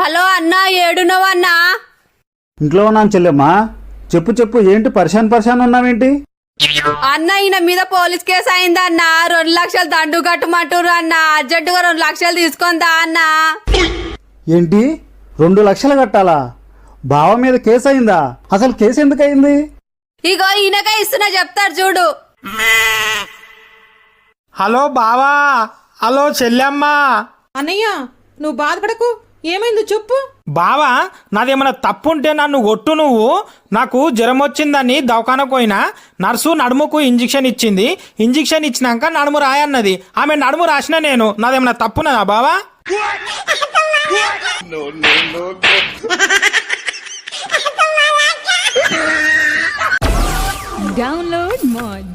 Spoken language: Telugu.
హలో అన్నా, ఏడునవు అన్నా? ఇంట్లో ఉన్నాను చెల్లెమ్మా. చెప్పు చెప్పు, ఏంటి పరిశాన్ ఉన్నావేంటి? అన్న, ఈయన మీద పోలీస్ కేసు అయిందన్నా. 2 లక్షలు దండు కట్టమంటారు అన్న. అర్జెంటుగా 2 లక్షలు తీసుకుందా అన్న? ఏంటి 2 లక్షలు కట్టాలా? బావ మీద కేసు అయిందా? అసలు కేసు ఎందుకు అయింది? ఇగో ఈయనకే ఇస్తున్నా, చెప్తారు చూడు. హలో బావా, హలో చెల్లెమ్మ. అన్నయ్య, నువ్వు బాధపడకు, ఏమైందో చెప్పు. బావా, నాదేమైనా తప్పుంటే నన్ను కొట్టు. నువ్వు నాకు జ్వరం వచ్చిందని దవాఖానకు పోయినా, నర్సు నడుముకు ఇంజెక్షన్ ఇచ్చింది. ఇంజెక్షన్ ఇచ్చినాక నడుము రాయన్నది. ఆమె నడుము రాసిన నేను. నాదేమైనా తప్పున్నదా బావా? Download Moj.